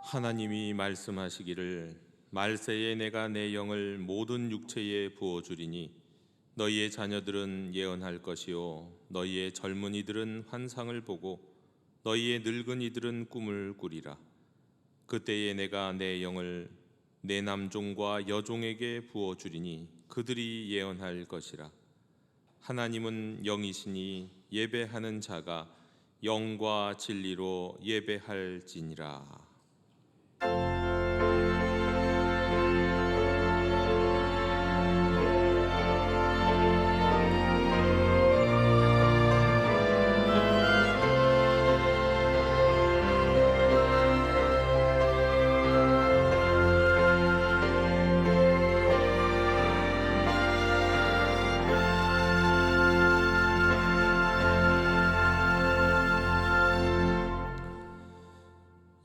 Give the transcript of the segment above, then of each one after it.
하나님이 말씀하시기를 말세에 내가 내 영을 모든 육체에 부어주리니 너희의 자녀들은 예언할 것이요 너희의 젊은이들은 환상을 보고 너희의 늙은이들은 꿈을 꾸리라. 그때에 내가 내 영을 내 남종과 여종에게 부어주리니 그들이 예언할 것이라. 하나님은 영이시니 예배하는 자가 영과 진리로 예배할지니라.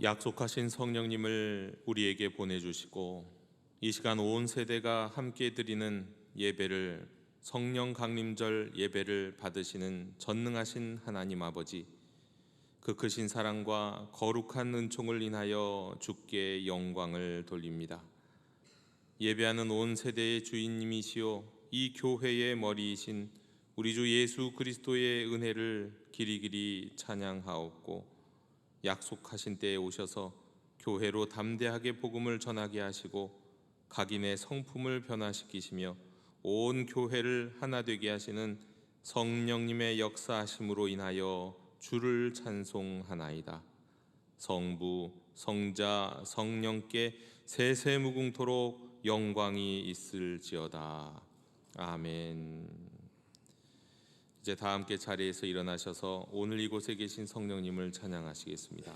약속하신 성령님을 우리에게 보내주시고 이 시간 온 세대가 함께 드리는 예배를 성령 강림절 예배를 받으시는 전능하신 하나님 아버지, 그 크신 사랑과 거룩한 은총을 인하여 주께 영광을 돌립니다. 예배하는 온 세대의 주인님이시오 이 교회의 머리이신 우리 주 예수 그리스도의 은혜를 길이길이 찬양하옵고 약속하신 때에 오셔서 교회로 담대하게 복음을 전하게 하시고 각인의 성품을 변화시키시며 온 교회를 하나 되게 하시는 성령님의 역사하심으로 인하여 주를 찬송하나이다. 성부, 성자, 성령께 세세무궁토록 영광이 있을지어다. 아멘. 이제 다 함께 자리에서 일어나셔서 오늘 이곳에 계신 성령님을 찬양하시겠습니다.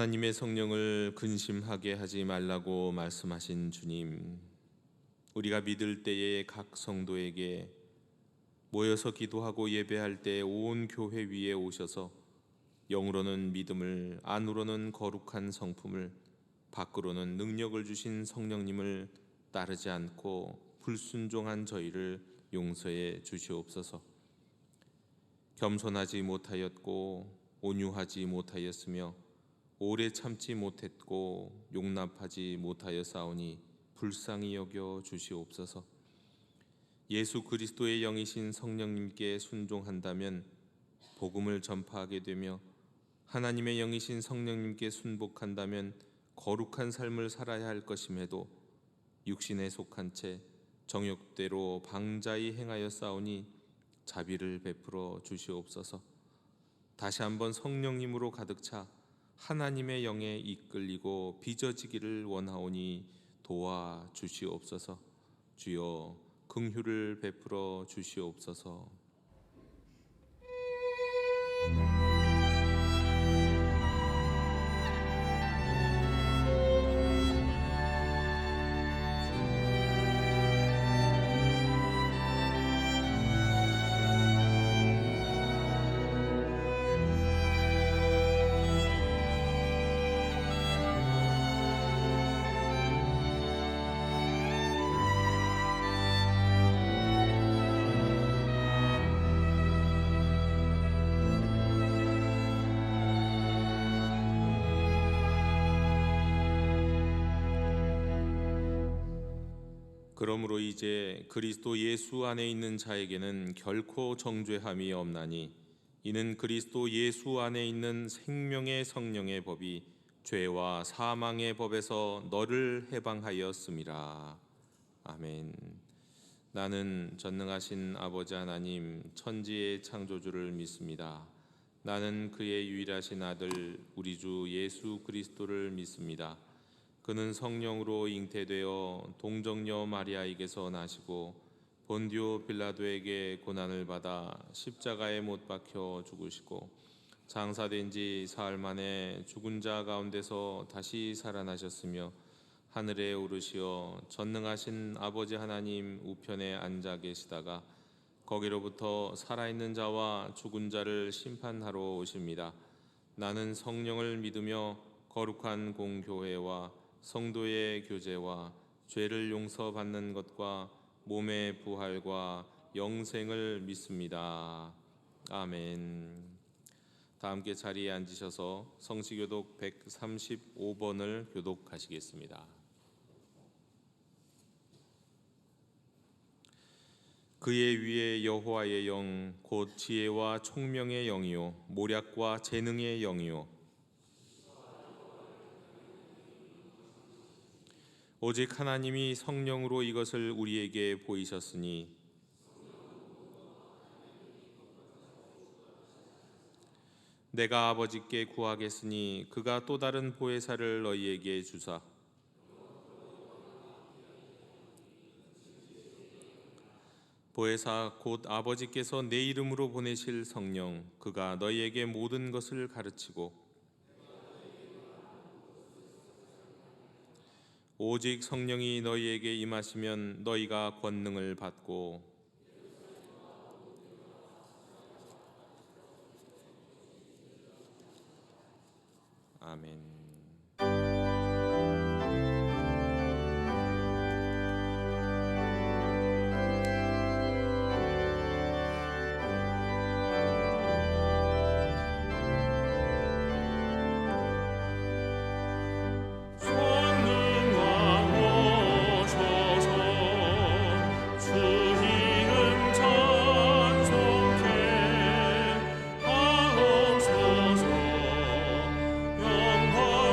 하나님의 성령을 근심하게 하지 말라고 말씀하신 주님, 우리가 믿을 때에 각 성도에게 모여서 기도하고 예배할 때 온 교회 위에 오셔서 영으로는 믿음을, 안으로는 거룩한 성품을, 밖으로는 능력을 주신 성령님을 따르지 않고 불순종한 저희를 용서해 주시옵소서. 겸손하지 못하였고 온유하지 못하였으며 오래 참지 못했고 용납하지 못하였사오니 불쌍히 여겨 주시옵소서. 예수 그리스도의 영이신 성령님께 순종한다면 복음을 전파하게 되며 하나님의 영이신 성령님께 순복한다면 거룩한 삶을 살아야 할 것임에도 육신에 속한 채 정욕대로 방자히 행하여 싸우니 자비를 베풀어 주시옵소서. 다시 한번 성령님으로 가득 차 하나님의 영에 이끌리고 빚어지기를 원하오니 도와 주시옵소서. 주여 긍휼을 베풀어 주시옵소서. 그러므로 이제 그리스도 예수 안에 있는 자에게는 결코 정죄함이 없나니 이는 그리스도 예수 안에 있는 생명의 성령의 법이 죄와 사망의 법에서 너를 해방하였음이라. 아멘. 나는 전능하신 아버지 하나님 천지의 창조주를 믿습니다. 나는 그의 유일하신 아들 우리 주 예수 그리스도를 믿습니다. 그는 성령으로 잉태되어 동정녀 마리아에게서 나시고 본디오 빌라도에게 고난을 받아 십자가에 못 박혀 죽으시고 장사된 지 사흘 만에 죽은 자 가운데서 다시 살아나셨으며 하늘에 오르시어 전능하신 아버지 하나님 우편에 앉아 계시다가 거기로부터 살아있는 자와 죽은 자를 심판하러 오십니다. 나는 성령을 믿으며 거룩한 공교회와 성도의 교제와 죄를 용서받는 것과 몸의 부활과 영생을 믿습니다. 아멘. 다 함께 자리에 앉으셔서 성시교독 135번을 교독하시겠습니다. 그의 위에 여호와의 영 곧 지혜와 총명의 영이요 모략과 재능의 영이요 오직 하나님이 성령으로 이것을 우리에게 보이셨으니 내가 아버지께 구하겠으니 그가 또 다른 보혜사를 너희에게 주사 보혜사 곧 아버지께서 내 이름으로 보내실 성령 그가 너희에게 모든 것을 가르치고 오직 성령이 너희에게 임하시면 너희가 권능을 받고 아멘. 영원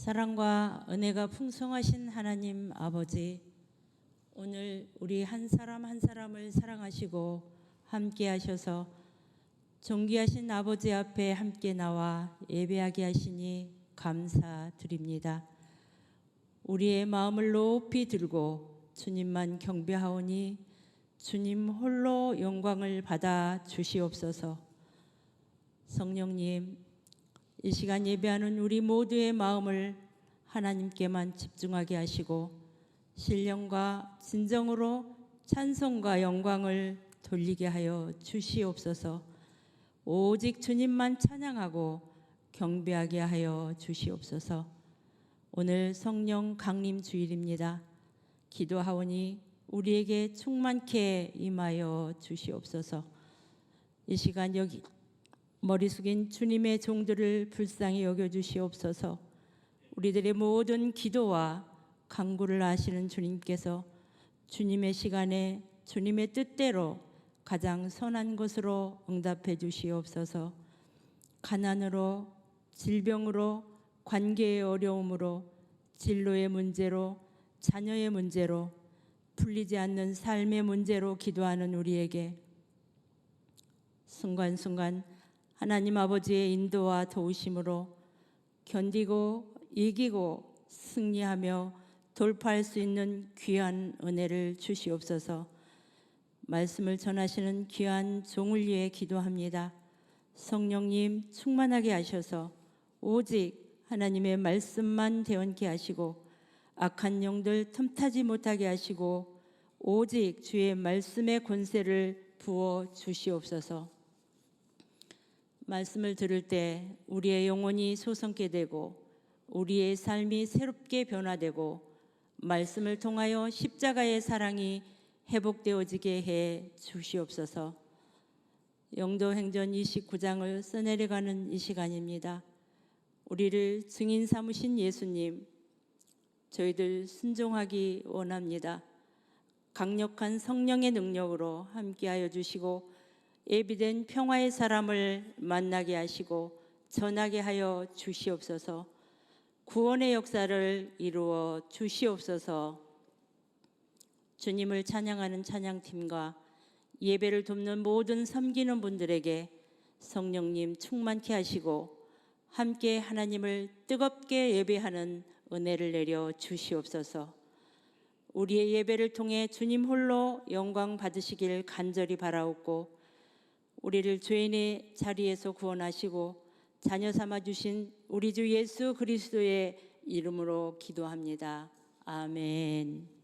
사랑과 은혜가 풍성하신 하나님 아버지, 오늘 우리 한 사람 한 사람을 사랑하시고 함께 하셔서 존귀하신 아버지 앞에 함께 나와 예배하게 하시니 감사드립니다. 우리의 마음을 높이 들고 주님만 경배하오니 주님 홀로 영광을 받아 주시옵소서. 성령님, 이 시간 예배하는 우리 모두의 마음을 하나님께만 집중하게 하시고 신령과 진정으로 찬송과 영광을 돌리게 하여 주시옵소서. 오직 주님만 찬양하고 경배하게 하여 주시옵소서. 오늘 성령 강림 주일입니다. 기도하오니 우리에게 충만케 임하여 주시옵소서. 이 시간 여기 머리 숙인 주님의 종들을 불쌍히 여겨주시옵소서. 우리들의 모든 기도와 간구를 아시는 주님께서 주님의 시간에 주님의 뜻대로 가장 선한 것으로 응답해 주시옵소서. 가난으로, 질병으로, 관계의 어려움으로, 진로의 문제로, 자녀의 문제로, 풀리지 않는 삶의 문제로 기도하는 우리에게 순간순간 하나님 아버지의 인도와 도우심으로 견디고 이기고 승리하며 돌파할 수 있는 귀한 은혜를 주시옵소서. 말씀을 전하시는 귀한 종을 위해 기도합니다. 성령님 충만하게 하셔서 오직 하나님의 말씀만 대언케 하시고 악한 영들 틈타지 못하게 하시고 오직 주의 말씀의 권세를 부어 주시옵소서. 말씀을 들을 때 우리의 영혼이 소성케 되고 우리의 삶이 새롭게 변화되고 말씀을 통하여 십자가의 사랑이 회복되어지게 해 주시옵소서. 영도행전 29장을 써내려가는 이 시간입니다. 우리를 증인 삼으신 예수님, 저희들 순종하기 원합니다. 강력한 성령의 능력으로 함께하여 주시고 예비된 평화의 사람을 만나게 하시고 전하게 하여 주시옵소서. 구원의 역사를 이루어 주시옵소서. 주님을 찬양하는 찬양팀과 예배를 돕는 모든 섬기는 분들에게 성령님 충만케 하시고 함께 하나님을 뜨겁게 예배하는 은혜를 내려 주시옵소서. 우리의 예배를 통해 주님 홀로 영광 받으시길 간절히 바라옵고 우리를 죄인의 자리에서 구원하시고 자녀 삼아 주신 우리 주 예수 그리스도의 이름으로 기도합니다. 아멘.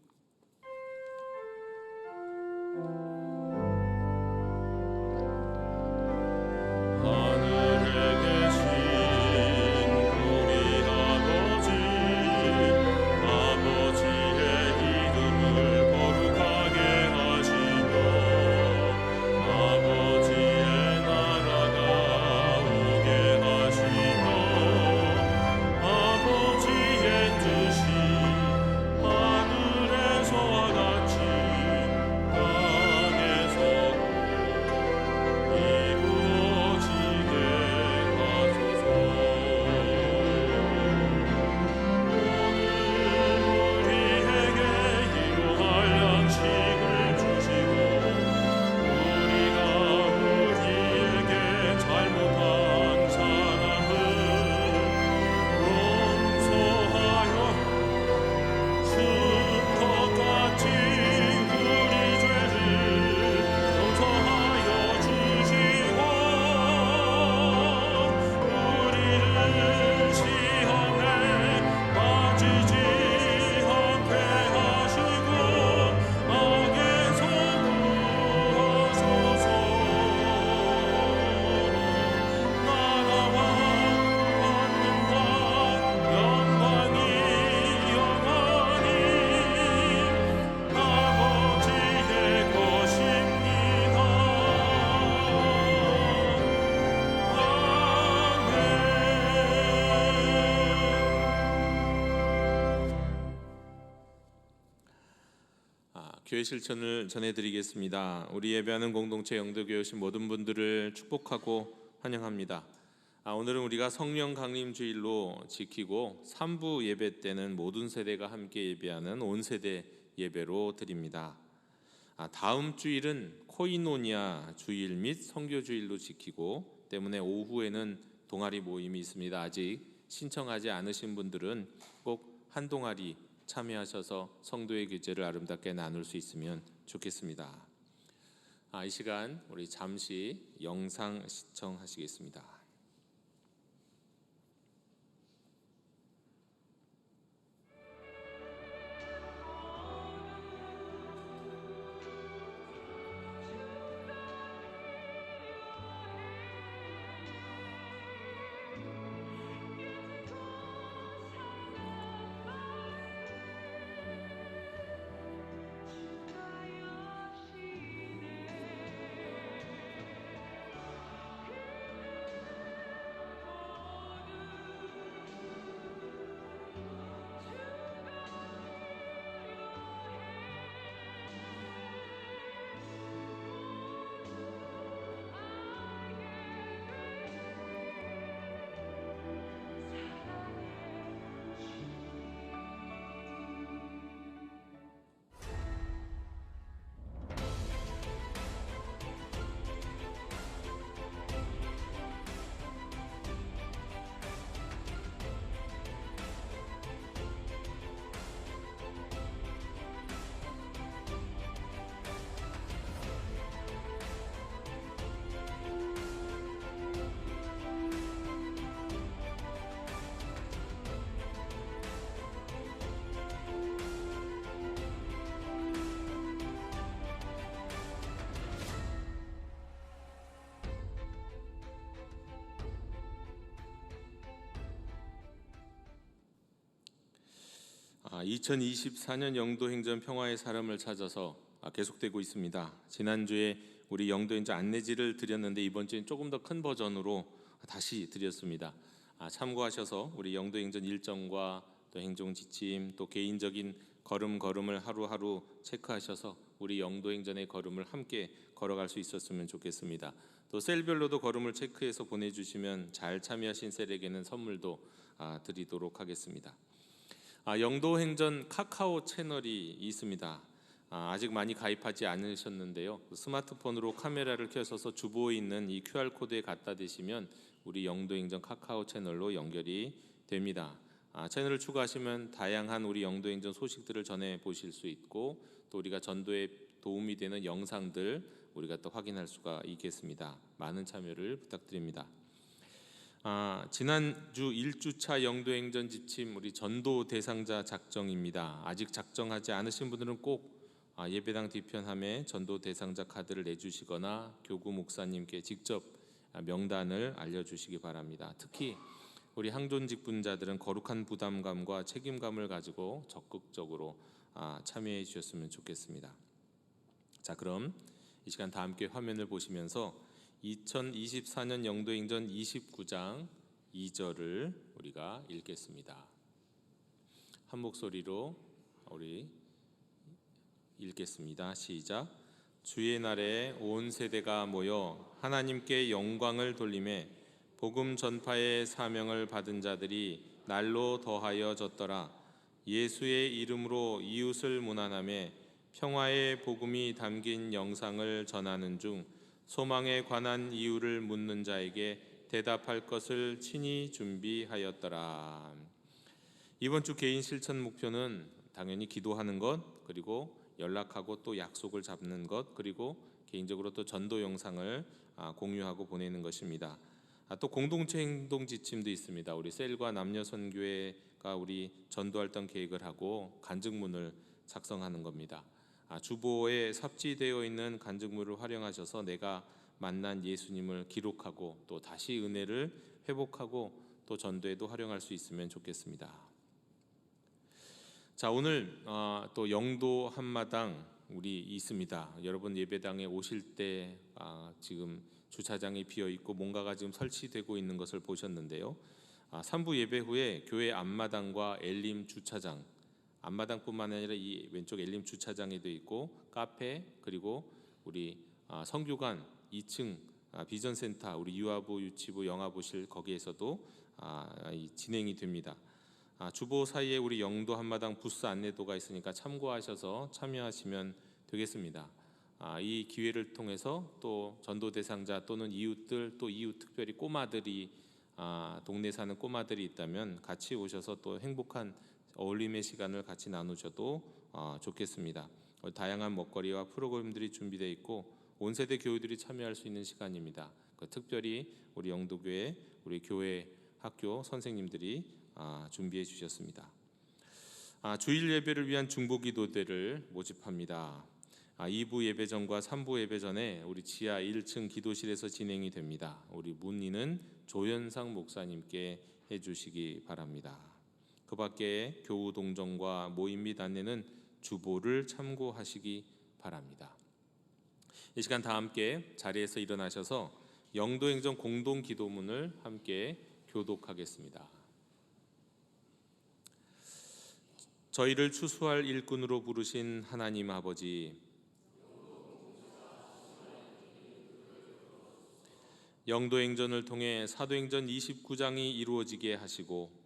교회 실천을 전해드리겠습니다. 우리 예배하는 공동체 영도교회 오신 모든 분들을 축복하고 환영합니다. 오늘은 우리가 성령 강림 주일로 지키고 3부 예배 때는 모든 세대가 함께 예배하는 온 세대 예배로 드립니다. 다음 주일은 코이노니아 주일 및 선교 주일로 지키고 때문에 오후에는 동아리 모임이 있습니다. 아직 신청하지 않으신 분들은 꼭 한 동아리 참여하셔서 성도의 교제를 아름답게 나눌 수 있으면 좋겠습니다. 이 시간 우리 잠시 영상 시청하시겠습니다. 2024년 영도행전 평화의 사람을 찾아서 계속되고 있습니다. 지난주에 우리 영도행전 안내지를 드렸는데 이번 주엔 조금 더 큰 버전으로 다시 드렸습니다. 참고하셔서 우리 영도행전 일정과 또 행동 지침 또 개인적인 걸음을 하루하루 체크하셔서 우리 영도행전의 걸음을 함께 걸어갈 수 있었으면 좋겠습니다. 또 셀별로도 걸음을 체크해서 보내주시면 잘 참여하신 셀에게는 선물도 드리도록 하겠습니다. 영도행전 카카오 채널이 있습니다. 아직 많이 가입하지 않으셨는데요. 스마트폰으로 카메라를 켜셔서 주보에 있는 이 QR코드에 갖다 대시면 우리 영도행전 카카오 채널로 연결이 됩니다. 채널을 추가하시면 다양한 우리 영도행전 소식들을 전해 보실 수 있고 또 우리가 전도에 도움이 되는 영상들 우리가 또 확인할 수가 있겠습니다. 많은 참여를 부탁드립니다. 지난주 1주차 영도행전 지침 우리 전도 대상자 작정입니다. 아직 작정하지 않으신 분들은 꼭 예배당 뒤편함에 전도 대상자 카드를 내주시거나 교구 목사님께 직접 명단을 알려주시기 바랍니다. 특히 우리 항존 직분자들은 거룩한 부담감과 책임감을 가지고 적극적으로 참여해 주셨으면 좋겠습니다. 자, 그럼 이 시간 다 함께 화면을 보시면서 2024년 영도행전 29장 2절을 우리가 읽겠습니다. 한 목소리로 우리 읽겠습니다. 시작. 주의 날에 온 세대가 모여 하나님께 영광을 돌리매 복음 전파의 사명을 받은 자들이 날로 더하여 졌더라. 예수의 이름으로 이웃을 문안하며 평화의 복음이 담긴 영상을 전하는 중 소망에 관한 이유를 묻는 자에게 대답할 것을 친히 준비하였더라. 이번 주 개인 실천 목표는 당연히 기도하는 것, 그리고 연락하고 또 약속을 잡는 것, 그리고 개인적으로 또 전도 영상을 공유하고 보내는 것입니다. 또 공동체 행동 지침도 있습니다. 우리 셀과 남녀 선교회가 우리 전도활동 계획을 하고 간증문을 작성하는 겁니다. 주보에 삽지되어 있는 간증물을 활용하셔서 내가 만난 예수님을 기록하고 또 다시 은혜를 회복하고 또 전도에도 활용할 수 있으면 좋겠습니다. 자, 오늘 또 영도 한마당 우리 있습니다. 여러분 예배당에 오실 때 지금 주차장이 비어 있고 뭔가가 지금 설치되고 있는 것을 보셨는데요. 3부 예배 후에 교회 앞마당과 엘림 주차장, 앞마당뿐만 아니라 이 왼쪽 엘림 주차장에도 있고 카페, 그리고 우리 성교관 2층 비전센터, 우리 유아부, 유치부, 영아부실 거기에서도 진행이 됩니다. 주보 사이에 우리 영도 한마당 부스 안내도가 있으니까 참고하셔서 참여하시면 되겠습니다. 이 기회를 통해서 또 전도 대상자 또는 이웃들, 또 이웃 특별히 꼬마들이 동네 사는 꼬마들이 있다면 같이 오셔서 또 행복한 어울림의 시간을 같이 나누셔도 좋겠습니다. 다양한 먹거리와 프로그램들이 준비되어 있고 온 세대 교우들이 참여할 수 있는 시간입니다. 특별히 우리 영도교회, 우리 교회 학교 선생님들이 준비해 주셨습니다. 주일 예배를 위한 중보기도대를 모집합니다. 2부 예배 전과 3부 예배 전에 우리 지하 1층 기도실에서 진행이 됩니다. 우리 문의는 조현상 목사님께 해주시기 바랍니다. 그 밖에 교우 동정과 모임 및 안내는 주보를 참고하시기 바랍니다. 이 시간 다 함께 자리에서 일어나셔서 영도행정 공동기도문을 함께 교독하겠습니다. 저희를 추수할 일꾼으로 부르신 하나님 아버지, 영도행전을 통해 사도행전 29장이 이루어지게 하시고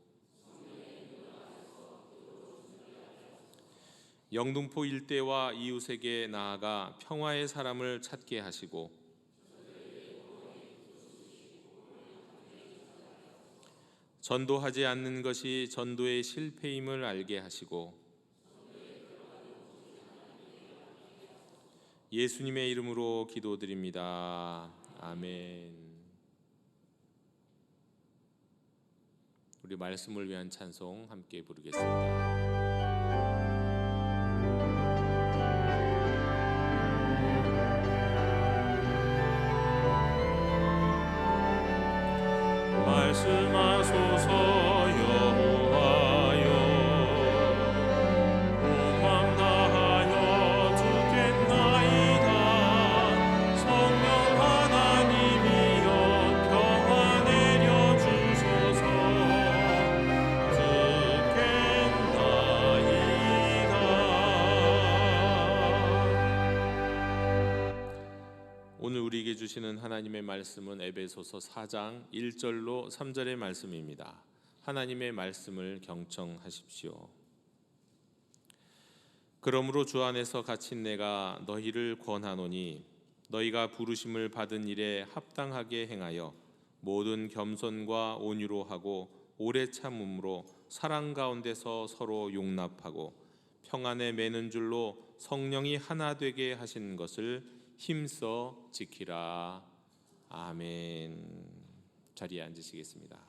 영등포 일대와 이웃에게 나아가 평화의 사람을 찾게 하시고 전도하지 않는 것이 전도의 실패임을 알게 하시고 예수님의 이름으로 기도드립니다. 아멘. 우리 말씀을 위한 찬송 함께 부르겠습니다. 말씀하소서 여호와여, 소망 다하여 듣겠나이다. 성령 하나님이여 평화 내려주소서. 듣겠나이다. 오늘 우리에게 주시는 하나님의 말씀은 에베소서 4장 1절로 3절의 말씀입니다. 하나님의 말씀을 경청하십시오. 그러므로 주 안에서 갇힌 내가 너희를 권하노니 너희가 부르심을 받은 일에 합당하게 행하여 모든 겸손과 온유로 하고 오래 참음으로 사랑 가운데서 서로 용납하고 평안에 매는 줄로 성령이 하나 되게 하신 것을 힘써 지키라. 아멘. 자리에 앉으시겠습니다.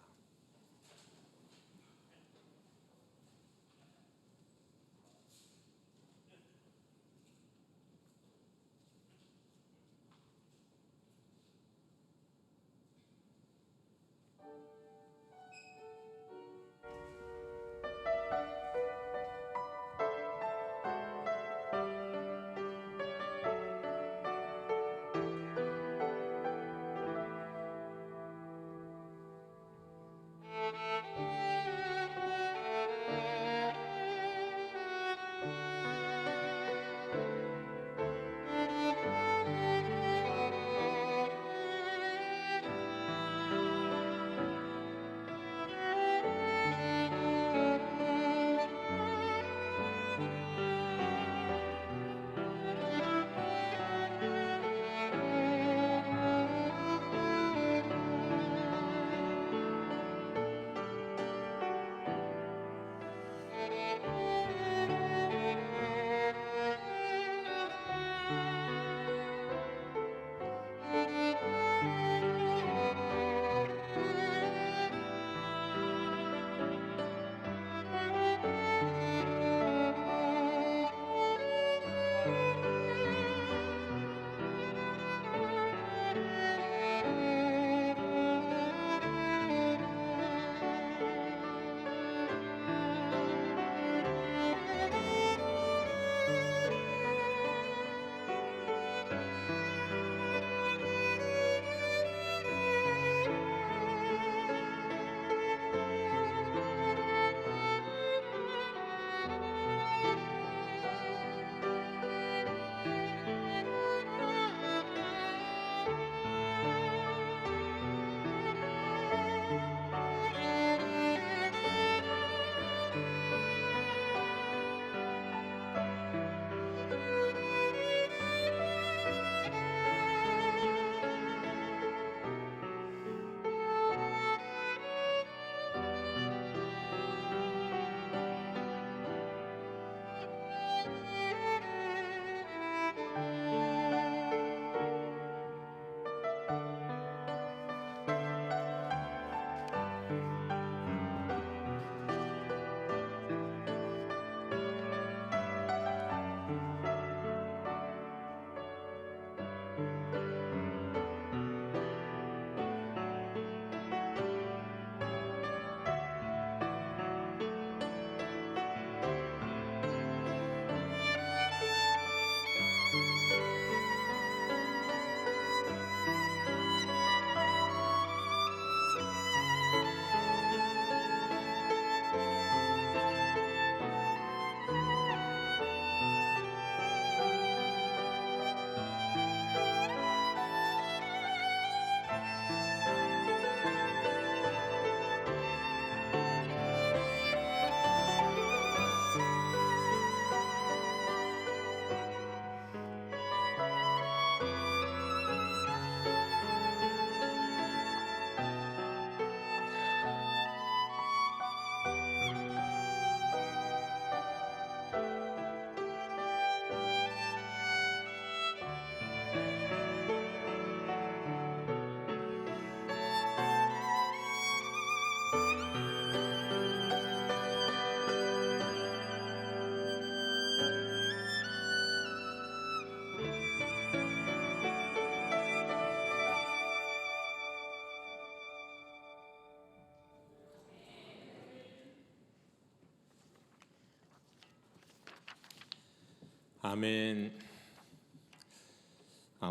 아멘.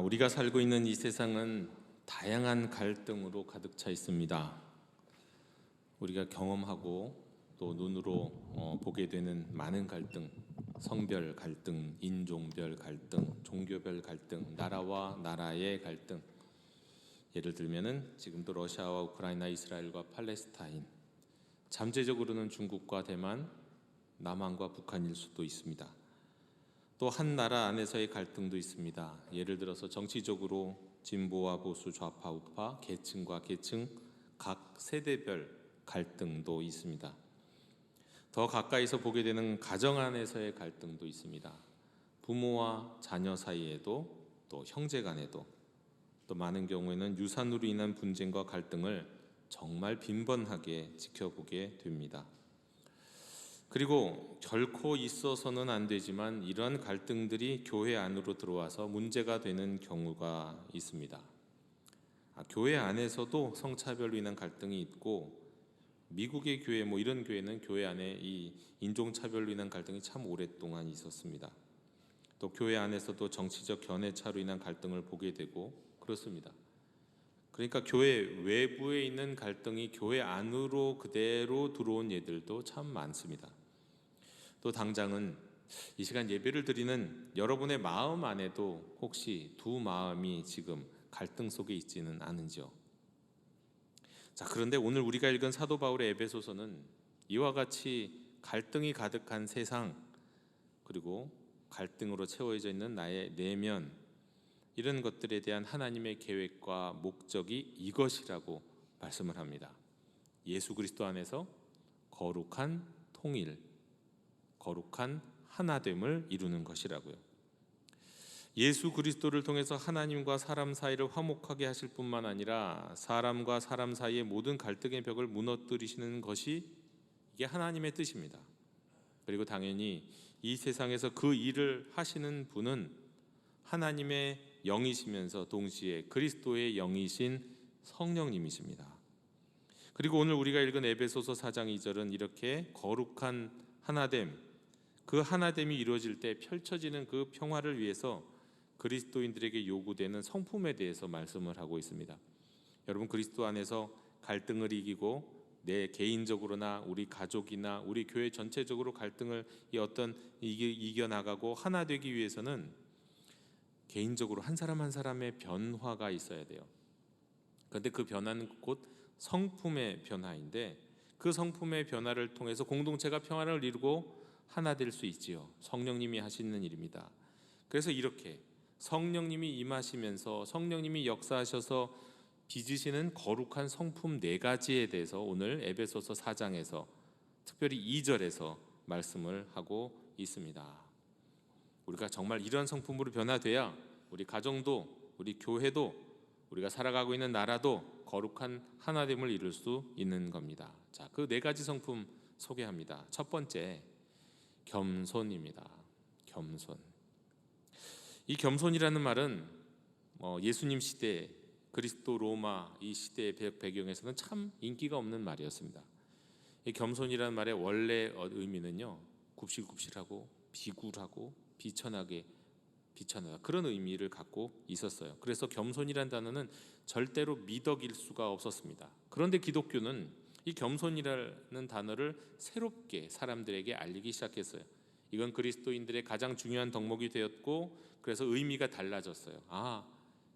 우리가 살고 있는 이 세상은 다양한 갈등으로 가득 차 있습니다. 우리가 경험하고 또 눈으로 보게 되는 많은 갈등, 성별 갈등, 인종별 갈등, 종교별 갈등, 나라와 나라의 갈등. 예를 들면은 지금도 러시아와 우크라이나, 이스라엘과 팔레스타인, 잠재적으로는 중국과 대만, 남한과 북한일 수도 있습니다. 또 한 나라 안에서의 갈등도 있습니다. 예를 들어서 정치적으로 진보와 보수, 좌파, 우파, 계층과 계층, 각 세대별 갈등도 있습니다. 더 가까이서 보게 되는 가정 안에서의 갈등도 있습니다. 부모와 자녀 사이에도, 또 형제 간에도, 또 많은 경우에는 유산으로 인한 분쟁과 갈등을 정말 빈번하게 지켜보게 됩니다. 그리고 결코 있어서는 안 되지만 이러한 갈등들이 교회 안으로 들어와서 문제가 되는 경우가 있습니다. 교회 안에서도 성차별로 인한 갈등이 있고, 미국의 교회, 이런 교회는 교회 안에 이 인종차별로 인한 갈등이 참 오랫동안 있었습니다. 또 교회 안에서도 정치적 견해차로 인한 갈등을 보게 되고 그렇습니다. 그러니까 교회 외부에 있는 갈등이 교회 안으로 그대로 들어온 예들도 참 많습니다. 또 당장은 이 시간 예배를 드리는 여러분의 마음 안에도 혹시 두 마음이 지금 갈등 속에 있지는 않은지요? 자, 그런데 오늘 우리가 읽은 사도 바울의 에베소서는 이와 같이 갈등이 가득한 세상, 그리고 갈등으로 채워져 있는 나의 내면, 이런 것들에 대한 하나님의 계획과 목적이 이것이라고 말씀을 합니다. 예수 그리스도 안에서 거룩한 통일, 거룩한 하나됨을 이루는 것이라고요. 예수 그리스도를 통해서 하나님과 사람 사이를 화목하게 하실 뿐만 아니라 사람과 사람 사이의 모든 갈등의 벽을 무너뜨리시는 것이 이게 하나님의 뜻입니다. 그리고 당연히 이 세상에서 그 일을 하시는 분은 하나님의 영이시면서 동시에 그리스도의 영이신 성령님이십니다. 그리고 오늘 우리가 읽은 에베소서 4장 2절은 이렇게 거룩한 하나됨, 그 하나됨이 이루어질 때 펼쳐지는 그 평화를 위해서 그리스도인들에게 요구되는 성품에 대해서 말씀을 하고 있습니다. 여러분, 그리스도 안에서 갈등을 이기고 내 개인적으로나 우리 가족이나 우리 교회 전체적으로 갈등을 이겨나가고 하나 되기 위해서는 개인적으로 한 사람 한 사람의 변화가 있어야 돼요. 그런데 그 변화는 곧 성품의 변화인데, 그 성품의 변화를 통해서 공동체가 평화를 이루고 하나 될 수 있지요. 성령님이 하시는 일입니다. 그래서 이렇게 성령님이 임하시면서 성령님이 역사하셔서 빚으시는 거룩한 성품 4가지에 대해서 오늘 에베소서 4장에서 특별히 2절에서 말씀을 하고 있습니다. 우리가 정말 이런 성품으로 변화돼야 우리 가정도, 우리 교회도, 우리가 살아가고 있는 나라도 거룩한 하나됨을 이룰 수 있는 겁니다. 자, 그 4가지 성품 소개합니다. 첫 번째, 겸손입니다. 겸손. 이 겸손이라는 말은 예수님 시대, 그리스도 로마 이 시대의 배경에서는 참 인기가 없는 말이었습니다. 이 겸손이라는 말의 원래 의미는요, 굽실굽실하고 비굴하고 비천하다, 그런 의미를 갖고 있었어요. 그래서 겸손이라는 단어는 절대로 미덕일 수가 없었습니다. 그런데 기독교는 이 겸손이라는 단어를 새롭게 사람들에게 알리기 시작했어요. 이건 그리스도인들의 가장 중요한 덕목이 되었고, 그래서 의미가 달라졌어요.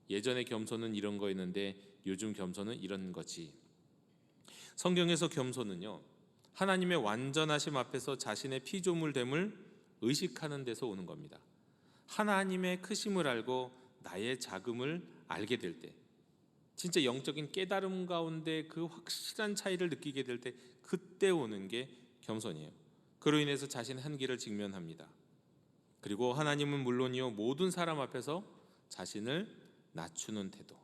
예전에 겸손은 이런 거였는데 요즘 겸손은 이런 거지. 성경에서 겸손은요, 하나님의 완전하심 앞에서 자신의 피조물됨을 의식하는 데서 오는 겁니다. 하나님의 크심을 알고 나의 작음을 알게 될 때, 진짜 영적인 깨달음 가운데 그 확실한 차이를 느끼게 될 때, 그때 오는 게 겸손이에요. 그로 인해서 자신의 한계를 직면합니다. 그리고 하나님은 물론이요, 모든 사람 앞에서 자신을 낮추는 태도,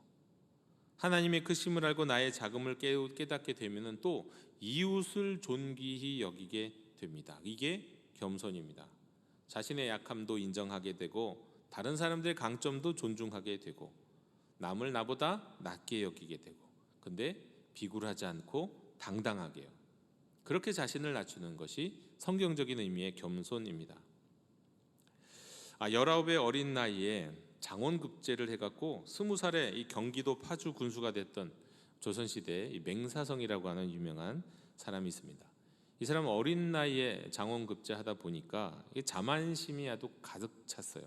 하나님의 크심을 알고 나의 작음을 깨닫게 되면 또 이웃을 존귀히 여기게 됩니다. 이게 겸손입니다. 자신의 약함도 인정하게 되고 다른 사람들의 강점도 존중하게 되고 남을 나보다 낮게 여기게 되고, 근데 비굴하지 않고 당당하게요. 그렇게 자신을 낮추는 것이 성경적인 의미의 겸손입니다. 19의 어린 나이에 장원급제를 해갖고 20살에 이 경기도 파주 군수가 됐던 조선시대 이 맹사성이라고 하는 유명한 사람이 있습니다. 이 사람은 어린 나이에 장원급제 하다 보니까 이게 자만심이 아주 가득 찼어요.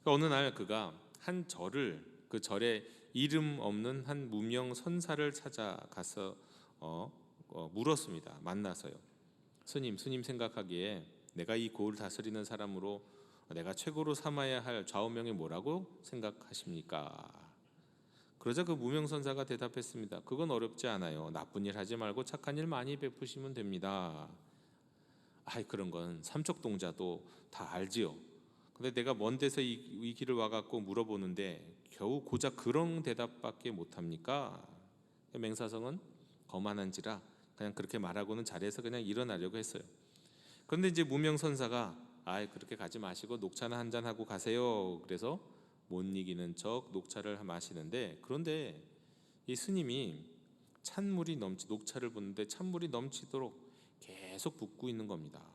그러니까 어느 날 그가 한 절을, 그 절에 이름 없는 한 무명 선사를 찾아가서 물었습니다. 만나서요. 스님 생각하기에 내가 이 고을 다스리는 사람으로 내가 최고로 삼아야 할 좌우명이 뭐라고 생각하십니까? 그러자 그 무명 선사가 대답했습니다. 그건 어렵지 않아요. 나쁜 일 하지 말고 착한 일 많이 베푸시면 됩니다. 그런 건 삼척동자도 다 알지요. 근데 내가 먼 데서 이 길을 와갖고 물어보는데 겨우 고작 그런 대답밖에 못합니까? 맹사성은 거만한지라 그냥 그렇게 말하고는 자리에서 그냥 일어나려고 했어요. 그런데 이제 무명 선사가 그렇게 가지 마시고 녹차나 한잔 하고 가세요. 그래서 못 이기는 척 녹차를 마시는데, 그런데 이 스님이 녹차를 붓는데 찬물이 넘치도록 계속 붓고 있는 겁니다.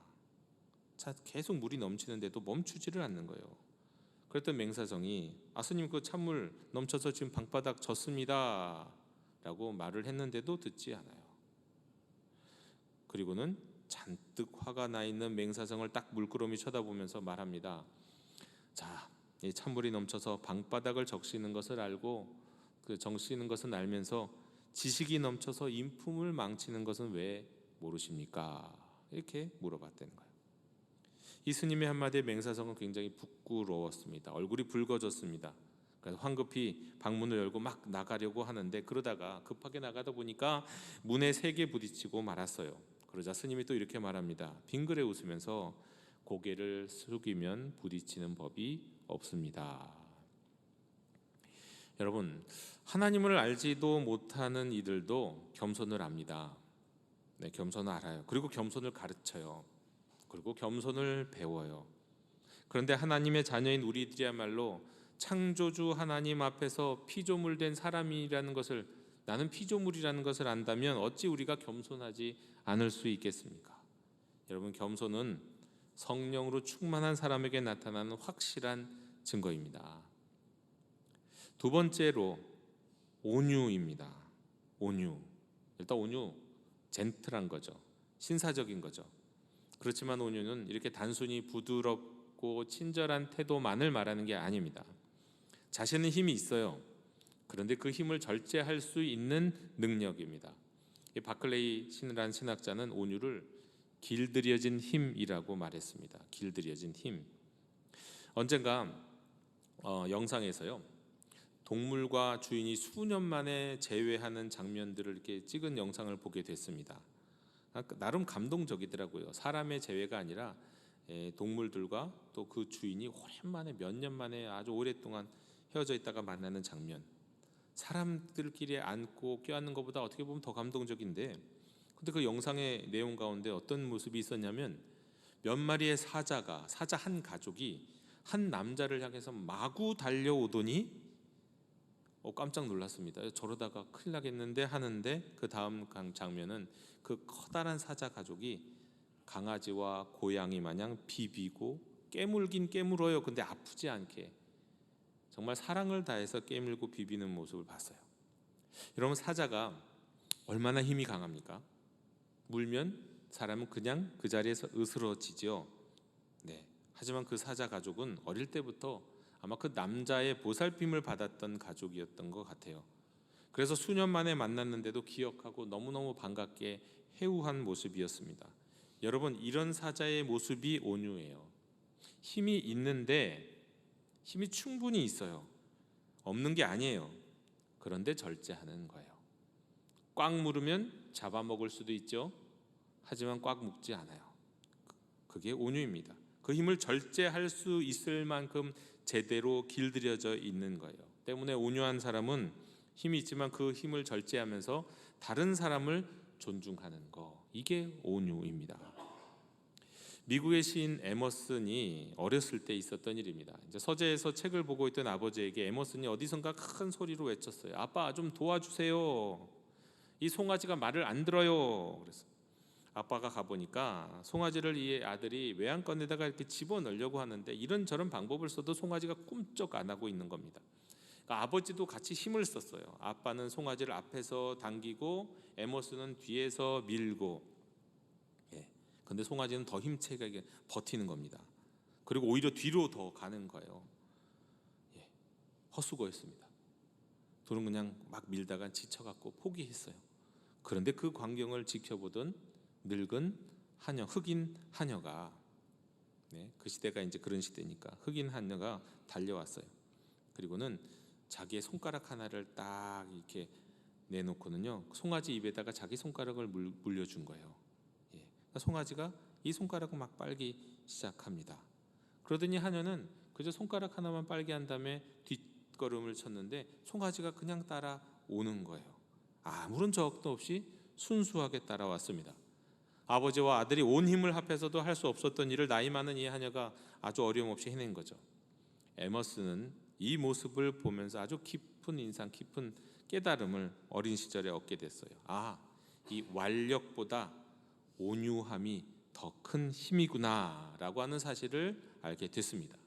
계속 물이 넘치는데도 멈추지를 않는 거예요. 그랬더니 맹사성이 스님 그 찬물 넘쳐서 지금 방바닥 젖습니다 라고 말을 했는데도 듣지 않아요. 그리고는 잔뜩 화가 나 있는 맹사성을 딱 물끄러미 쳐다보면서 말합니다. 자, 이 찬물이 넘쳐서 방바닥을 적시는 것을 알고 적시는 것은 알면서 지식이 넘쳐서 인품을 망치는 것은 왜 모르십니까? 이렇게 물어봤다는 거예요. 이 스님의 한마디에 맹사성은 굉장히 부끄러웠습니다. 얼굴이 붉어졌습니다. 그래서 황급히 방문을 열고 막 나가려고 하는데, 그러다가 급하게 나가다 보니까 문에 3개 부딪히고 말았어요. 그러자 스님이 또 이렇게 말합니다. 빙그레 웃으면서 고개를 숙이면 부딪히는 법이 없습니다. 여러분, 하나님을 알지도 못하는 이들도 겸손을 압니다. 네, 겸손을 알아요. 그리고 겸손을 가르쳐요. 그리고 겸손을 배워요. 그런데 하나님의 자녀인 우리들이야말로 창조주 하나님 앞에서 피조물된 사람이라는 것을, 나는 피조물이라는 것을 안다면 어찌 우리가 겸손하지 않을 수 있겠습니까? 여러분, 겸손은 성령으로 충만한 사람에게 나타나는 확실한 증거입니다. 두 번째로 온유입니다. 온유. 일단 온유, 젠틀한 거죠. 신사적인 거죠. 그렇지만 온유는 이렇게 단순히 부드럽고 친절한 태도만을 말하는 게 아닙니다. 자신은 힘이 있어요. 그런데 그 힘을 절제할 수 있는 능력입니다. 바클레이 신이라는 신학자는 온유를 길들여진 힘이라고 말했습니다. 길들여진 힘. 언젠가 영상에서요, 동물과 주인이 수년 만에 재회하는 장면들을 이렇게 찍은 영상을 보게 됐습니다. 나름 감동적이더라고요. 사람의 재회가 아니라 동물들과 또 그 주인이 오랜만에 몇 년 만에 아주 오랫동안 헤어져 있다가 만나는 장면. 사람들끼리 안고 껴안는 것보다 어떻게 보면 더 감동적인데, 근데 그 영상의 내용 가운데 어떤 모습이 있었냐면, 몇 마리의 사자 한 가족이 한 남자를 향해서 마구 달려오더니 깜짝 놀랐습니다. 저러다가 큰일 나겠는데 하는데, 그 다음 장면은 그 커다란 사자 가족이 강아지와 고양이 마냥 비비고 깨물긴 깨물어요. 근데 아프지 않게 정말 사랑을 다해서 깨물고 비비는 모습을 봤어요. 여러분, 사자가 얼마나 힘이 강합니까? 물면 사람은 그냥 그 자리에서 으스러지죠. 네. 하지만 그 사자 가족은 어릴 때부터 아마 그 남자의 보살핌을 받았던 가족이었던 것 같아요. 그래서 수년 만에 만났는데도 기억하고 너무너무 반갑게 해우한 모습이었습니다. 여러분, 이런 사자의 모습이 온유예요. 힘이 있는데, 힘이 충분히 있어요. 없는 게 아니에요. 그런데 절제하는 거예요. 꽉 물으면 잡아먹을 수도 있죠. 하지만 꽉 묶지 않아요. 그게 온유입니다. 그 힘을 절제할 수 있을 만큼 제대로 길들여져 있는 거예요. 때문에 온유한 사람은 힘이 있지만 그 힘을 절제하면서 다른 사람을 존중하는 거, 이게 온유입니다. 미국의 시인 에머슨이 어렸을 때 있었던 일입니다. 이제 서재에서 책을 보고 있던 아버지에게 에머슨이 어디선가 큰 소리로 외쳤어요. 아빠, 좀 도와주세요. 이 송아지가 말을 안 들어요. 그래서 아빠가 가보니까 송아지를 이 아들이 외양간에다가 이렇게 집어넣으려고 하는데 이런저런 방법을 써도 송아지가 꿈쩍 안 하고 있는 겁니다. 그러니까 아버지도 같이 힘을 썼어요. 아빠는 송아지를 앞에서 당기고 에머스는 뒤에서 밀고, 근데 송아지는 더 힘차게 버티는 겁니다. 그리고 오히려 뒤로 더 가는 거예요. 헛수고였습니다. 둘은 그냥 막 밀다가 지쳐갖고 포기했어요. 그런데 그 광경을 지켜보던 늙은 하녀, 흑인 하녀가, 그 시대가 이제 그런 시대니까 흑인 하녀가 달려왔어요. 그리고는 자기의 손가락 하나를 딱 이렇게 내놓고는요, 송아지 입에다가 자기 손가락을 물려준 거예요. 그러니까 송아지가 이 손가락을 막 빨기 시작합니다. 그러더니 하녀는 그저 손가락 하나만 빨게 한 다음에 뒷걸음을 쳤는데 송아지가 그냥 따라오는 거예요. 아무런 저항도 없이 순수하게 따라왔습니다. 아버지와 아들이 온 힘을 합해서도 할 수 없었던 일을 나이 많은 이 하녀가 아주 어려움 없이 해낸 거죠. 에머스는 이 모습을 보면서 아주 깊은 인상, 깊은 깨달음을 어린 시절에 얻게 됐어요. 이 완력보다 온유함이 더 큰 힘이구나라고 하는 사실을 알게 됐습니다.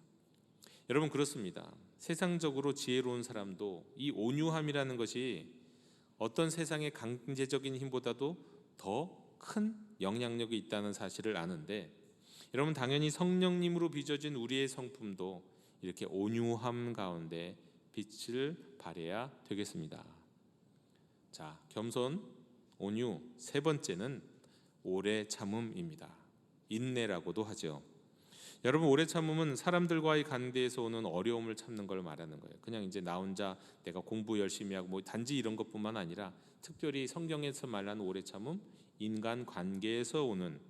여러분, 그렇습니다. 세상적으로 지혜로운 사람도 이 온유함이라는 것이 어떤 세상의 강제적인 힘보다도 더 큰 영향력이 있다는 사실을 아는데, 여러분, 당연히 성령님으로 빚어진 우리의 성품도 이렇게 온유함 가운데 빛을 발해야 되겠습니다. 자, 겸손, 온유, 세 번째는 오래 참음입니다. 인내라고도 하죠. 여러분, 오래 참음은 사람들과의 관계에서 오는 어려움을 참는 걸 말하는 거예요. 그냥 이제 나 혼자 내가 공부 열심히 하고 단지 이런 것뿐만 아니라 특별히 성경에서 말하는 오래 참음, 인간 관계에서 오는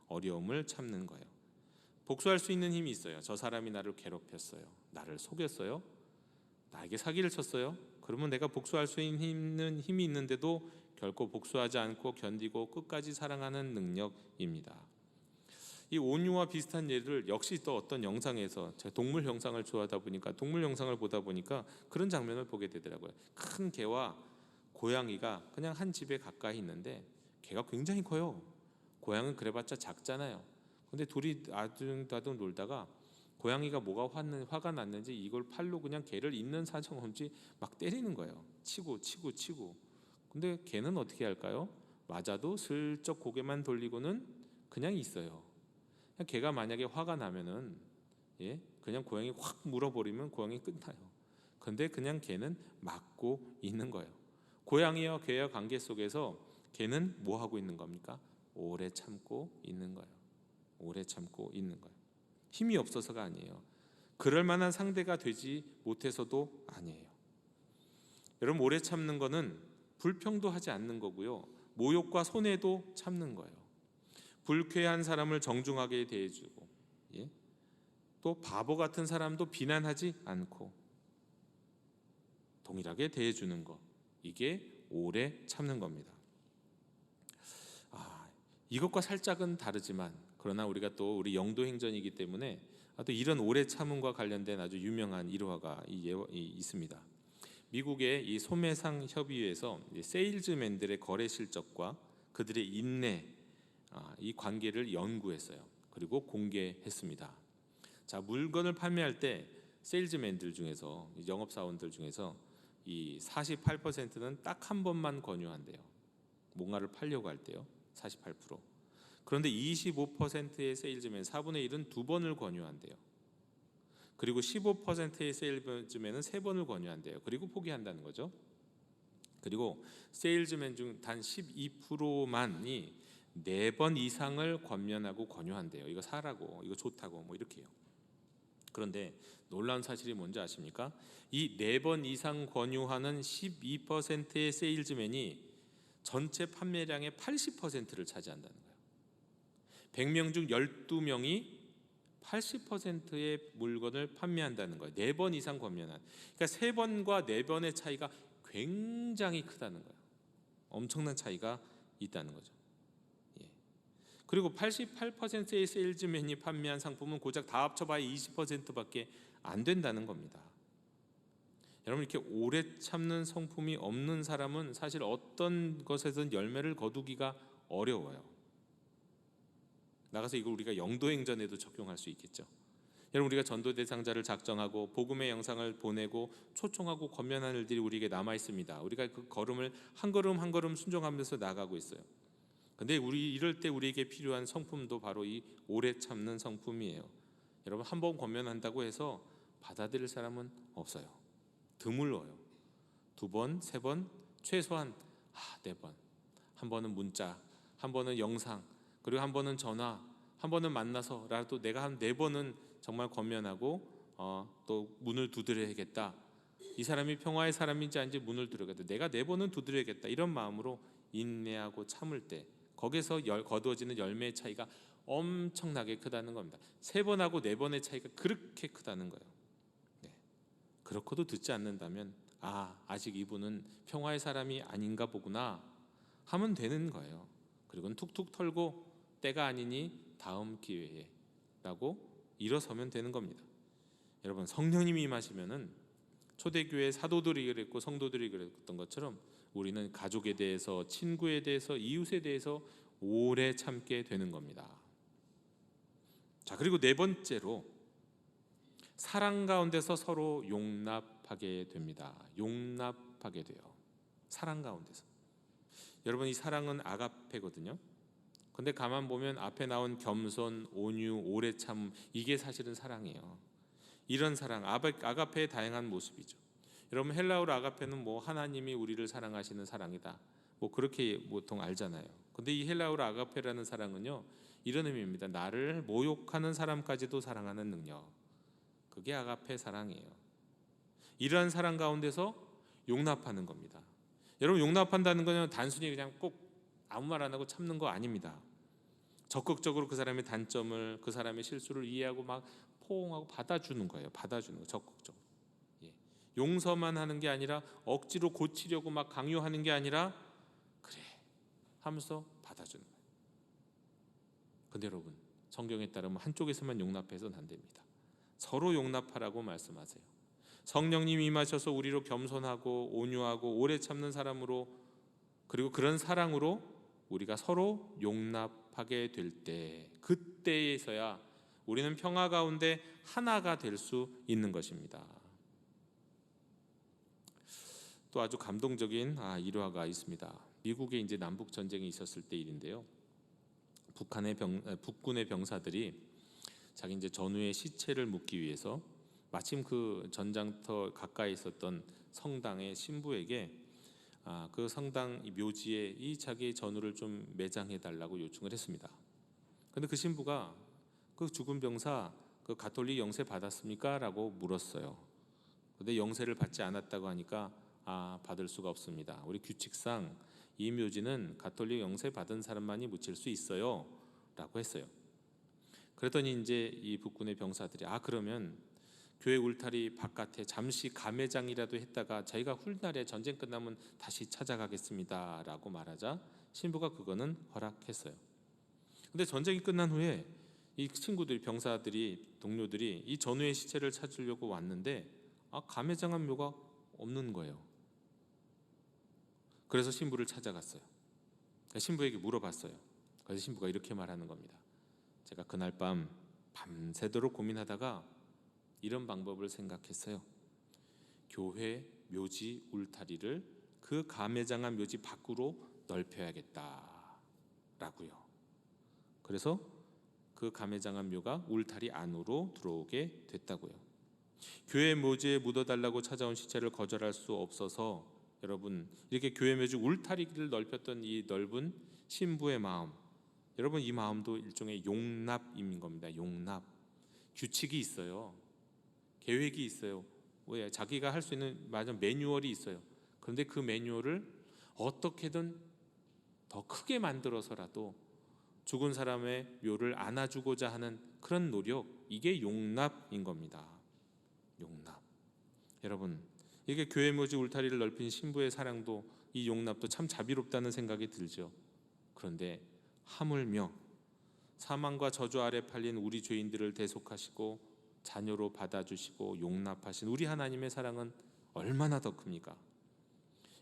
어려움을 참는 거예요. 복수할 수 있는 힘이 있어요. 저 사람이 나를 괴롭혔어요. 나를 속였어요. 나에게 사기를 쳤어요. 그러면 내가 복수할 수 있는 힘이 있는데도 결코 복수하지 않고 견디고 끝까지 사랑하는 능력입니다. 이 온유와 비슷한 예를 역시 또 어떤 영상에서, 제가 동물 영상을 좋아하다 보니까 동물 영상을 보다 보니까 그런 장면을 보게 되더라고요. 큰 개와 고양이가 그냥 한 집에 가까이 있는데 개가 굉장히 커요. 고양이는 그래봤자 작잖아요. 근데 둘이 아둥다둥 놀다가 고양이가 뭐가 화가 났는지 이걸 팔로 그냥 개를 있는 사정 없이 막 때리는 거예요. 치고. 근데 개는 어떻게 할까요? 맞아도 슬쩍 고개만 돌리고는 그냥 있어요. 개가 만약에 화가 나면은 그냥 고양이 확 물어버리면 고양이 끝나요. 근데 그냥 개는 막고 있는 거예요. 고양이와 개와 관계 속에서 개는 뭐 하고 있는 겁니까? 오래 참고 있는 거예요. 오래 참고 있는 거예요. 힘이 없어서가 아니에요. 그럴 만한 상대가 되지 못해서도 아니에요. 여러분, 오래 참는 거는 불평도 하지 않는 거고요, 모욕과 손해도 참는 거예요. 불쾌한 사람을 정중하게 대해주고, 또 바보 같은 사람도 비난하지 않고 동일하게 대해주는 것, 이게 오래 참는 겁니다. 이것과 살짝은 다르지만, 그러나 우리가 또 우리 영도행전이기 때문에 또 이런 오래 참음과 관련된 아주 유명한 일화가 있습니다. 미국의 이 소매상 협의회에서 세일즈맨들의 거래 실적과 그들의 인내, 이 관계를 연구했어요. 그리고 공개했습니다. 자, 물건을 판매할 때 세일즈맨들 중에서, 영업사원들 중에서 이 48%는 딱 한 번만 권유한대요. 뭔가를 팔려고 할 때요. 48%. 그런데 25%의 세일즈맨, 4분의 1은 두 번을 권유한대요. 그리고 15%의 세일즈맨은 세 번을 권유한대요. 그리고 포기한다는 거죠. 그리고 세일즈맨 중 단 12%만이 4번 이상을 권면하고 권유한대요. 이거 사라고, 이거 좋다고, 뭐 이렇게요. 그런데 놀라운 사실이 뭔지 아십니까? 이 4번 이상 권유하는 12%의 세일즈맨이 전체 판매량의 80%를 차지한다는 거예요. 100명 중 12명이 80%의 물건을 판매한다는 거예요. 4번 이상 권면한. 그러니까 3번과 4번의 차이가 굉장히 크다는 거예요. 엄청난 차이가 있다는 거죠. 그리고 88%의 세일즈맨이 판매한 상품은 고작 다 합쳐봐야 20%밖에 안 된다는 겁니다. 여러분, 이렇게 오래 참는 성품이 없는 사람은 사실 어떤 것에든 열매를 거두기가 어려워요. 나가서 이걸 우리가 영도행전에도 적용할 수 있겠죠. 여러분, 우리가 전도 대상자를 작정하고 복음의 영상을 보내고 초청하고 권면하는 일들이 우리에게 남아 있습니다. 우리가 그 걸음을 한 걸음 한 걸음 순종하면서 나가고 있어요. 근데 이럴 때 우리에게 필요한 성품도 바로 이 오래 참는 성품이에요. 여러분, 한 번 권면한다고 해서 받아들일 사람은 없어요. 드물어요. 2번, 3번, 최소한 4번. 한 번은 문자, 한 번은 영상, 그리고 한 번은 전화, 한 번은 만나서라도 내가 한 4번은 정말 권면하고 또 문을 두드려야겠다. 이 사람이 평화의 사람인지 아닌지 문을 두드려야겠다. 내가 4번은 두드려야겠다. 이런 마음으로 인내하고 참을 때 거기서 거두어지는 열매의 차이가 엄청나게 크다는 겁니다. 3번하고 4번의 차이가 그렇게 크다는 거예요. 네. 그렇고도 듣지 않는다면 아직 이분은 평화의 사람이 아닌가 보구나 하면 되는 거예요. 그리고는 툭툭 털고 때가 아니니 다음 기회에 라고 일어서면 되는 겁니다. 여러분, 성령님이 임하시면은 초대교회 사도들이 그랬고 성도들이 그랬던 것처럼 우리는 가족에 대해서, 친구에 대해서, 이웃에 대해서 오래 참게 되는 겁니다. 자, 그리고 4번째로 사랑 가운데서 서로 용납하게 됩니다. 용납하게 돼요. 사랑 가운데서. 여러분, 이 사랑은 아가페거든요. 근데 가만 보면 앞에 나온 겸손, 온유, 오래 참, 이게 사실은 사랑이에요. 이런 사랑, 아가페의 다양한 모습이죠. 여러분, 헬라어로 아가페는 뭐 하나님이 우리를 사랑하시는 사랑이다, 뭐 그렇게 보통 알잖아요. 근데 이 헬라어로 아가페라는 사랑은요, 이런 의미입니다. 나를 모욕하는 사람까지도 사랑하는 능력, 그게 아가페 사랑이에요. 이러한 사랑 가운데서 용납하는 겁니다. 여러분, 용납한다는 건 단순히 그냥 꼭 아무 말 안 하고 참는 거 아닙니다. 적극적으로 그 사람의 단점을, 그 사람의 실수를 이해하고 막 포옹하고 받아주는 거예요. 받아주는 거, 적극적으로. 용서만 하는 게 아니라 억지로 고치려고 막 강요하는 게 아니라 그래 하면서 받아주는 거예요. 근데 여러분, 성경에 따르면 한쪽에서만 용납해서는 안 됩니다. 서로 용납하라고 말씀하세요. 성령님이 임하셔서 우리로 겸손하고 온유하고 오래 참는 사람으로, 그리고 그런 사랑으로 우리가 서로 용납하게 될 때, 그때에서야 우리는 평화 가운데 하나가 될 수 있는 것입니다. 또 아주 감동적인 일화가 있습니다. 미국에 이제 남북 전쟁이 있었을 때 일인데요. 북군의 병사들이 자기 이제 전우의 시체를 묻기 위해서 마침 그 전장터 가까이 있었던 성당의 신부에게 그 성당 묘지에 이 자기 전우를 좀 매장해 달라고 요청을 했습니다. 근데 그 신부가 그 죽은 병사 그 가톨릭 영세 받았습니까? 라고 물었어요. 근데 영세를 받지 않았다고 하니까 받을 수가 없습니다. 우리 규칙상 이 묘지는 가톨릭 영세 받은 사람만이 묻힐 수 있어요 라고 했어요. 그랬더니 이제 이 북군의 병사들이 그러면 교회 울타리 바깥에 잠시 가매장이라도 했다가 저희가 훗날에 전쟁 끝나면 다시 찾아가겠습니다 라고 말하자 신부가 그거는 허락했어요. 근데 전쟁이 끝난 후에 이 친구들이, 병사들이, 동료들이 이 전우의 시체를 찾으려고 왔는데 가매장한 묘가 없는 거예요. 그래서 신부를 찾아갔어요. 신부에게 물어봤어요. 그래서 신부가 이렇게 말하는 겁니다. 제가 그날 밤새도록 고민하다가 이런 방법을 생각했어요. 교회 묘지 울타리를 그 가매장한 묘지 밖으로 넓혀야겠다라고요. 그래서 그 가매장한 묘가 울타리 안으로 들어오게 됐다고요. 교회 묘지에 묻어달라고 찾아온 시체를 거절할 수 없어서 여러분, 이렇게 교회 묘지 울타리를 넓혔던 이 넓은 신부의 마음, 여러분, 이 마음도 일종의 용납인 겁니다. 용납. 규칙이 있어요. 계획이 있어요. 왜? 자기가 할 수 있는 매뉴얼이 있어요. 그런데 그 매뉴얼을 어떻게든 더 크게 만들어서라도 죽은 사람의 묘를 안아주고자 하는 그런 노력, 이게 용납인 겁니다. 용납. 여러분, 이게 교회 묘지 울타리를 넓힌 신부의 사랑도, 이 용납도 참 자비롭다는 생각이 들죠. 그런데 하물며 사망과 저주 아래 팔린 우리 죄인들을 대속하시고 자녀로 받아주시고 용납하신 우리 하나님의 사랑은 얼마나 더 큽니까?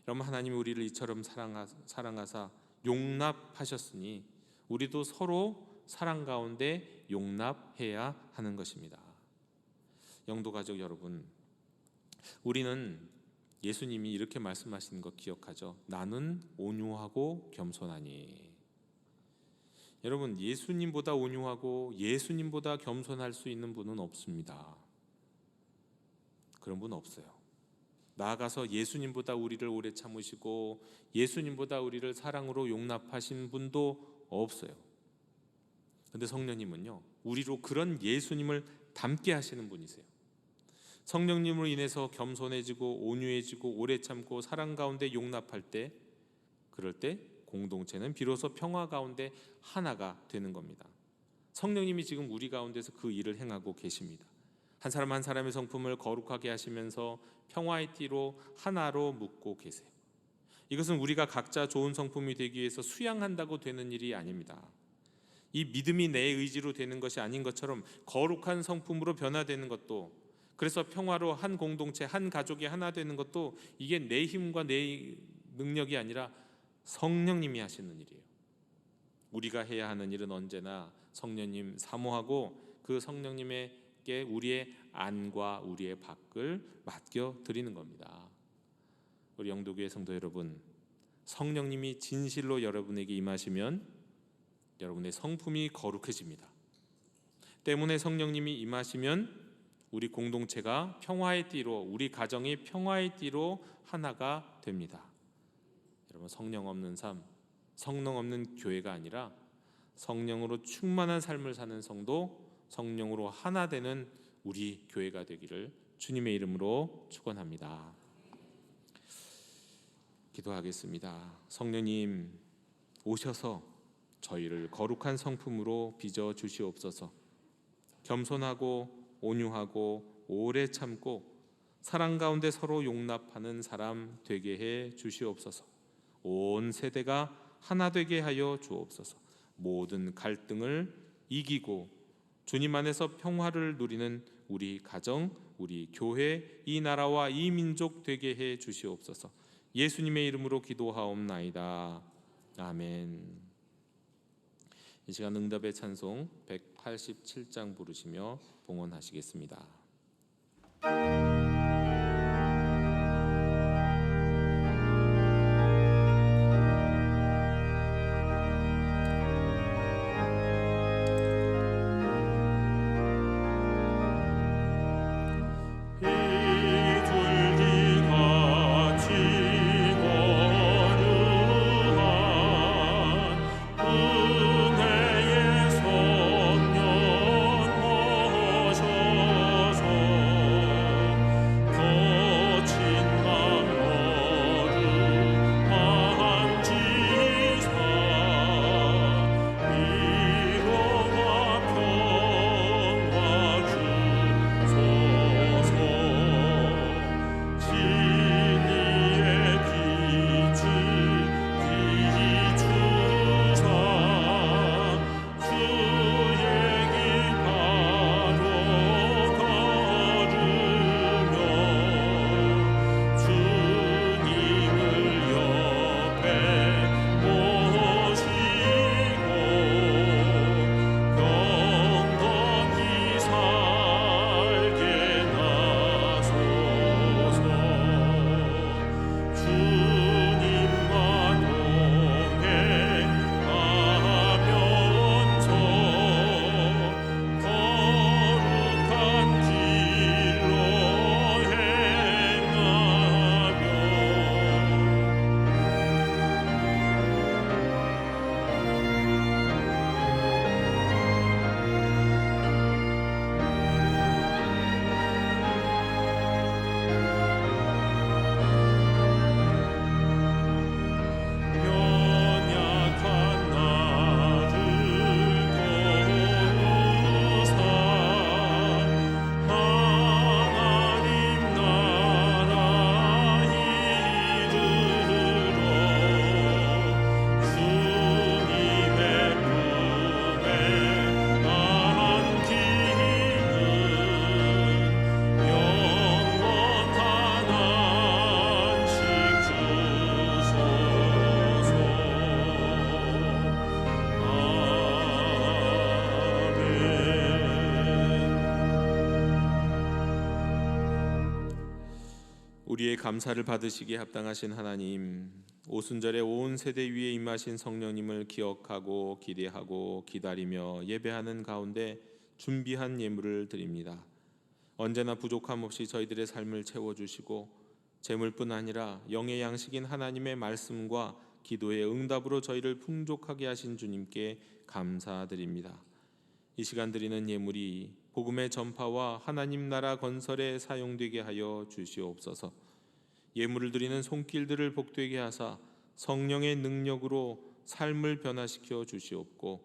여러분, 하나님이 우리를 이처럼 사랑하사 용납하셨으니 우리도 서로 사랑 가운데 용납해야 하는 것입니다. 영도 가족 여러분, 우리는 예수님이 이렇게 말씀하시는 거 기억하죠? 나는 온유하고 겸손하니. 여러분, 예수님보다 온유하고 예수님보다 겸손할 수 있는 분은 없습니다. 그런 분 없어요. 나아가서 예수님보다 우리를 오래 참으시고 예수님보다 우리를 사랑으로 용납하신 분도 없어요. 그런데 성령님은요, 우리로 그런 예수님을 닮게 하시는 분이세요. 성령님으로 인해서 겸손해지고 온유해지고 오래 참고 사랑 가운데 용납할 때, 그럴 때 공동체는 비로소 평화 가운데 하나가 되는 겁니다. 성령님이 지금 우리 가운데서 그 일을 행하고 계십니다. 한 사람 한 사람의 성품을 거룩하게 하시면서 평화의 띠로 하나로 묶고 계세요. 이것은 우리가 각자 좋은 성품이 되기 위해서 수양한다고 되는 일이 아닙니다. 이 믿음이 내 의지로 되는 것이 아닌 것처럼 거룩한 성품으로 변화되는 것도, 그래서 평화로 한 공동체 한 가족이 하나 되는 것도 이게 내 힘과 내 능력이 아니라 성령님이 하시는 일이에요. 우리가 해야 하는 일은 언제나 성령님 사모하고 그 성령님에게 우리의 안과 우리의 밖을 맡겨 드리는 겁니다. 우리 영도교회 성도 여러분, 성령님이 진실로 여러분에게 임하시면 여러분의 성품이 거룩해집니다. 때문에 성령님이 임하시면 우리 공동체가 평화의 띠로, 우리 가정이 평화의 띠로 하나가 됩니다. 여러분, 성령 없는 삶, 성령 없는 교회가 아니라 성령으로 충만한 삶을 사는 성도, 성령으로 하나 되는 우리 교회가 되기를 주님의 이름으로 축원합니다. 기도하겠습니다. 성령님 오셔서 저희를 거룩한 성품으로 빚어 주시옵소서. 겸손하고 온유하고 오래 참고 사랑 가운데 서로 용납하는 사람 되게 해 주시옵소서. 온 세대가 하나 되게 하여 주옵소서. 모든 갈등을 이기고 주님 안에서 평화를 누리는 우리 가정, 우리 교회, 이 나라와 이 민족 되게 해 주시옵소서. 예수님의 이름으로 기도하옵나이다. 아멘. 이 시간 응답의 찬송 187장 부르시며 봉헌하시겠습니다. 우리의 감사를 받으시기에 합당하신 하나님, 오순절에 온 세대 위에 임하신 성령님을 기억하고 기대하고 기다리며 예배하는 가운데 준비한 예물을 드립니다. 언제나 부족함 없이 저희들의 삶을 채워주시고 재물뿐 아니라 영의 양식인 하나님의 말씀과 기도의 응답으로 저희를 풍족하게 하신 주님께 감사드립니다. 이 시간 드리는 예물이 복음의 전파와 하나님 나라 건설에 사용되게 하여 주시옵소서. 예물을 드리는 손길들을 복되게 하사 성령의 능력으로 삶을 변화시켜 주시옵고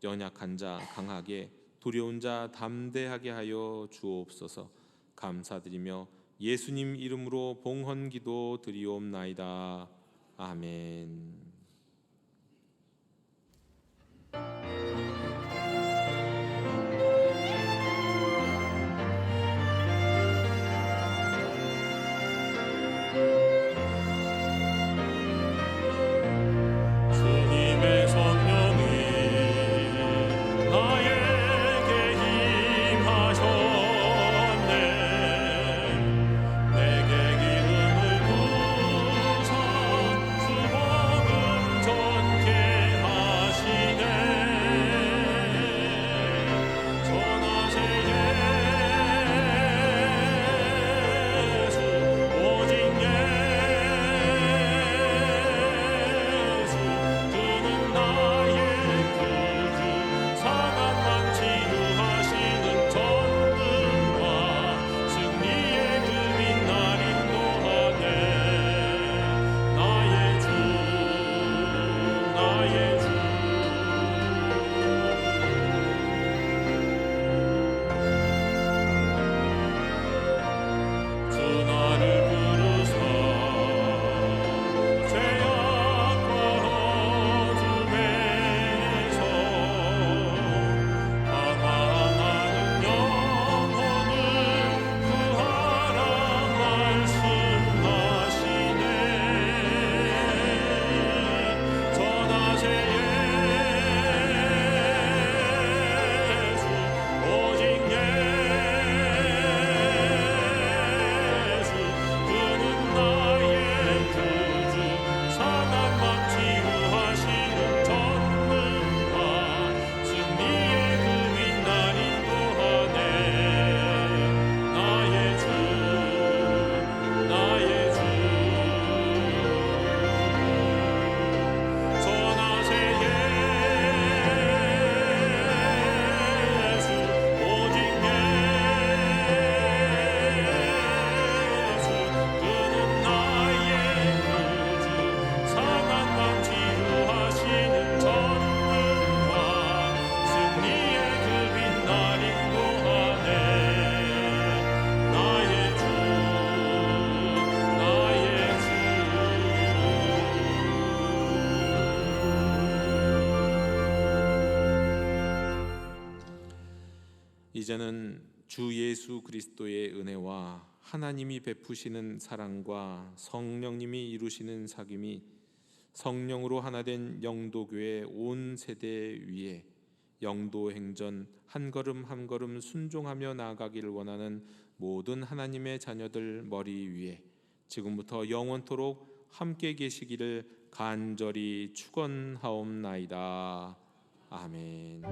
연약한 자 강하게, 두려운 자 담대하게 하여 주옵소서. 감사드리며 예수님 이름으로 봉헌기도 드리옵나이다. 아멘. 주님의 성령이 나에게 임하셨네. 내게 기름을 부으사 주복음 전케 하시네. 전하세 예수 오직 예수 그는 나의 구주 사단만 치유하시는 전능과 승리의 그 빛날 인도하네. 나의 주 나의 주 주 나를 부르사 죄악과 어둠에서 방황하는 영혼을 구하라 말씀하시네. 전하세 예수 오직 예수 그는 나의 구주 사단만 치유하시는 전능과 승리의 그 빛날 인도하네. 나의 주 나의 주 전하세 예수 오직 예수 그는 나의 구주 사단만 치유하시는 전능과 승리의 그 빛날 인도하네. 나의 주 나의 주 이제는 주 예수 그리스도의 은혜와 하나님이 베푸시는 사랑과 성령님이 이루시는 사귐이 성령으로 하나 된 영도교회 온 세대 위에 영도 행전 한 걸음 한 걸음 순종하며 나아가기를 원하는 모든 하나님의 자녀들 머리 위에 지금부터 영원토록 함께 계시기를 간절히 축원하옵나이다. 아멘.